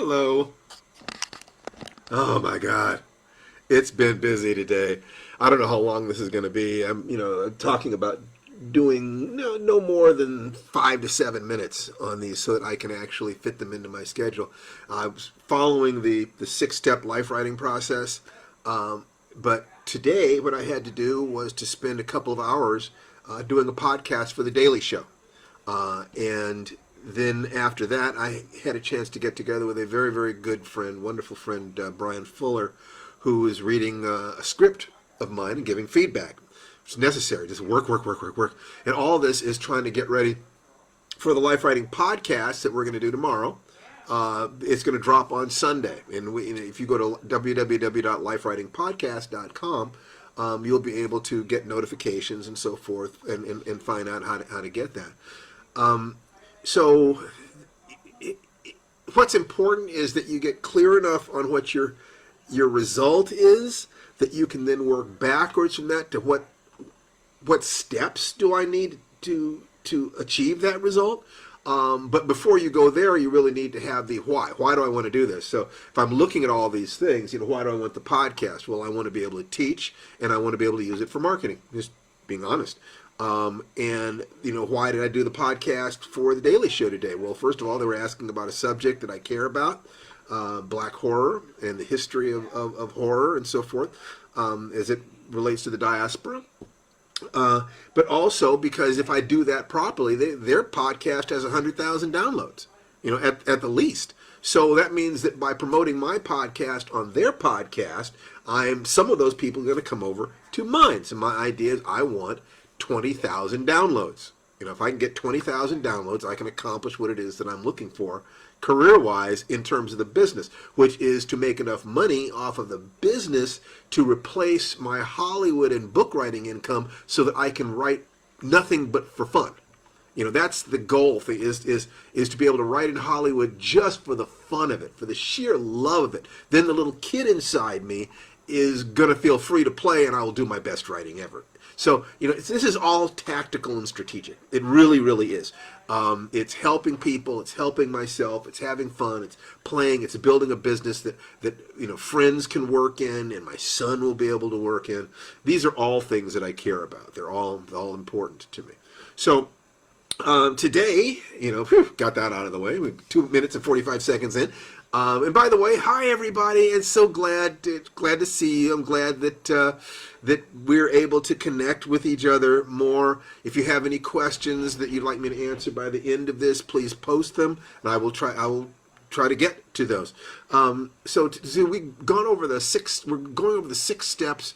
Hello. Oh my God. It's been busy today. I don't know how long this is going to be. I'm talking about doing no more than 5 to 7 minutes on these so that I can actually fit them into my schedule. I was following the 6-step life writing process, but today what I had to do was to spend a couple of hours doing a podcast for the Daily Show. And then after that, I had a chance to get together with a very, very good friend, wonderful friend, Brian Fuller, who is reading a script of mine and giving feedback. It's necessary. Just work, work, work, work, work. And all this is trying to get ready for the Life Writing podcast that we're going to do tomorrow. It's going to drop on Sunday. And if you go to www.lifewritingpodcast.com, you'll be able to get notifications and so forth and find out how to get that. So what's important is that you get clear enough on what your result is that you can then work backwards from that to what steps do I need to achieve that result. But before you go there, you really need to have the why. Why do I want to do this? So if I'm looking at all these things, why do I want the podcast? Well, I want to be able to teach, and I want to be able to use it for marketing, just being honest. And why did I do the podcast for the Daily Show today? Well, first of all, they were asking about a subject that I care about, black horror and the history of horror and so forth, as it relates to the diaspora. But also because if I do that properly, their podcast has 100,000 downloads, at the least. So that means that by promoting my podcast on their podcast, some of those people are going to come over to mine. So my idea is I want 20,000 downloads. If I can get 20,000 downloads, I can accomplish what it is that I'm looking for career-wise in terms of the business, which is to make enough money off of the business to replace my Hollywood and book writing income so that I can write nothing but for fun. That's the goal thing is to be able to write in Hollywood just for the fun of it, for the sheer love of it. Then the little kid inside me is going to feel free to play, and I will do my best writing ever. So, this is all tactical and strategic. It really, really is. It's helping people. It's helping myself. It's having fun. It's playing. It's building a business that friends can work in and my son will be able to work in. These are all things that I care about. They're all important to me. So, today, got that out of the way. We're 2 minutes and 45 seconds in. And by the way, hi everybody! It's so glad to see you. I'm glad that we're able to connect with each other more. If you have any questions that you'd like me to answer by the end of this, please post them, and I will try to get to those. So we've gone over we're going over the 6 steps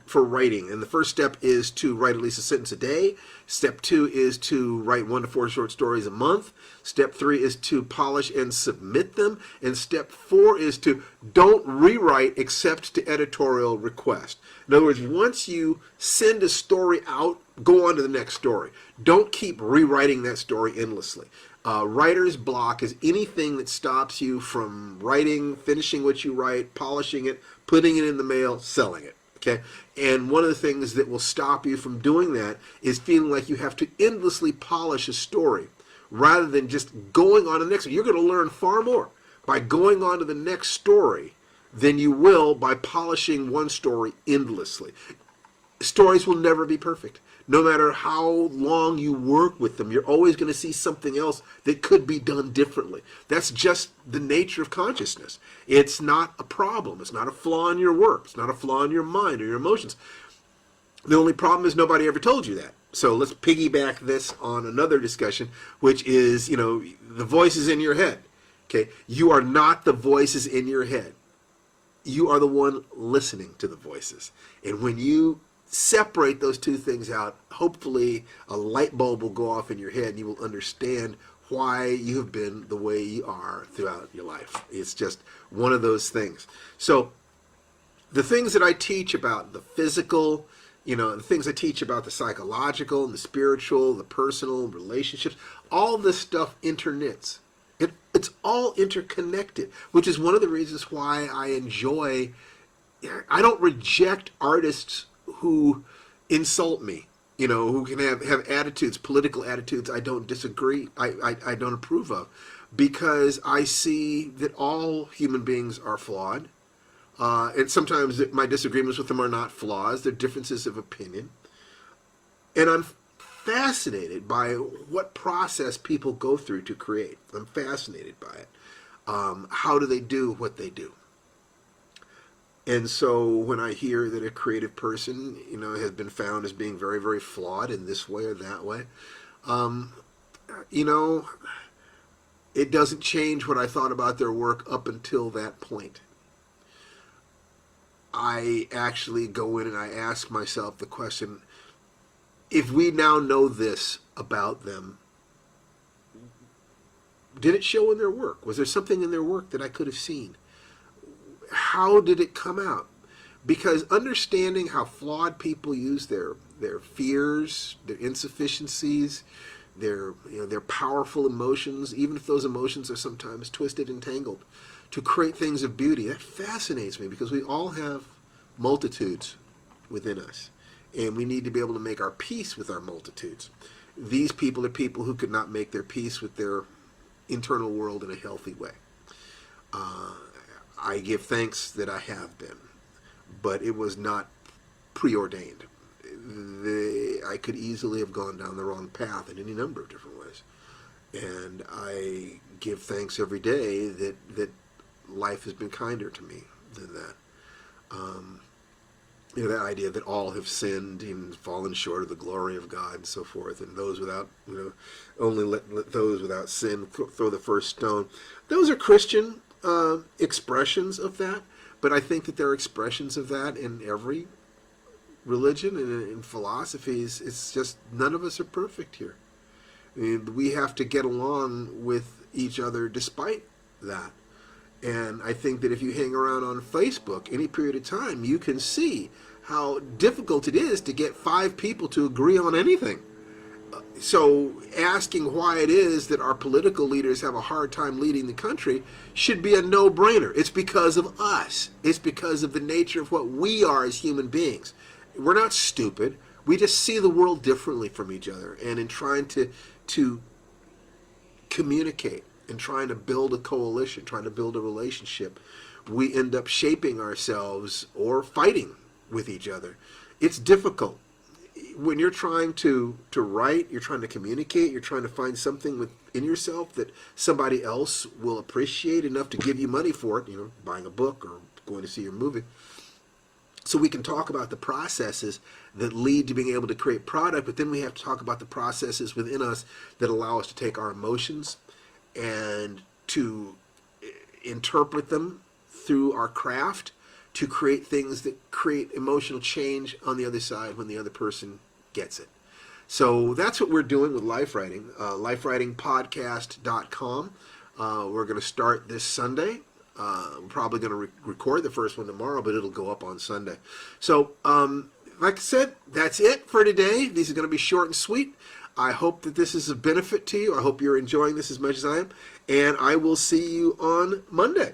for writing, and the first step is to write at least a sentence a day. Step 2 is to write 1 to 4 short stories a month. Step 3 is to polish and submit them, and step 4 is to don't rewrite except to editorial request. In other words, once you send a story out, go on to the next story. Don't keep rewriting that story endlessly. Writer's block is anything that stops you from writing, finishing what you write, polishing it, putting it in the mail, selling it. Okay, and one of the things that will stop you from doing that is feeling like you have to endlessly polish a story rather than just going on to the next one. You're going to learn far more by going on to the next story than you will by polishing one story endlessly. Stories will never be perfect. No matter how long you work with them, you're always going to see something else that could be done differently. That's just the nature of consciousness. It's not a problem. It's not a flaw in your work. It's not a flaw in your mind or your emotions. The only problem is nobody ever told you that. So let's piggyback this on another discussion, which is, the voices in your head. Okay, you are not the voices in your head. You are the one listening to the voices. And when you separate those two things out, hopefully a light bulb will go off in your head and you will understand why you have been the way you are throughout your life. It's just one of those things. So the things that I teach about the physical, the things I teach about the psychological and the spiritual, the personal, relationships, all this stuff interknits. It's all interconnected, which is one of the reasons why I don't reject artists who insult me, who can have attitudes, political attitudes I don't disagree, I don't approve of. because I see that all human beings are flawed. And sometimes my disagreements with them are not flaws, they're differences of opinion. And I'm fascinated by what process people go through to create. I'm fascinated by it. How do they do what they do? And so when I hear that a creative person, has been found as being very, very flawed in this way or that way, it doesn't change what I thought about their work up until that point. I actually go in and I ask myself the question, if we now know this about them, did it show in their work? Was there something in their work that I could have seen? How did it come out? Because understanding how flawed people use their fears, their insufficiencies, their powerful emotions, even if those emotions are sometimes twisted and tangled, to create things of beauty, that fascinates me, because we all have multitudes within us, and we need to be able to make our peace with our multitudes. These people are people who could not make their peace with their internal world in a healthy way. I give thanks that I have been, but it was not preordained. I could easily have gone down the wrong path in any number of different ways. And I give thanks every day that life has been kinder to me than that. That idea that all have sinned and fallen short of the glory of God and so forth, and those without, only let those without sin throw the first stone. Those are Christian expressions of that, but I think that there are expressions of that in every religion and in philosophies. It's just none of us are perfect here. I mean, we have to get along with each other despite that. And I think that if you hang around on Facebook any period of time, you can see how difficult it is to get 5 people to agree on anything. So asking why it is that our political leaders have a hard time leading the country should be a no-brainer. It's because of us. It's because of the nature of what we are as human beings. We're not stupid. We just see the world differently from each other. And in trying to communicate and trying to build a coalition, trying to build a relationship, we end up shaping ourselves or fighting with each other. It's difficult. When you're trying to write, you're trying to communicate, you're trying to find something within yourself that somebody else will appreciate enough to give you money for it, buying a book or going to see your movie. So we can talk about the processes that lead to being able to create product, but then we have to talk about the processes within us that allow us to take our emotions and to interpret them through our craft to create things that create emotional change on the other side when the other person gets it. So that's what we're doing with Lifewriting, lifewritingpodcast.com. We're going to start this Sunday. We're probably going to record the first one tomorrow, but it'll go up on Sunday. So, like I said, that's it for today. These are going to be short and sweet. I hope that this is a benefit to you. I hope you're enjoying this as much as I am. And I will see you on Monday.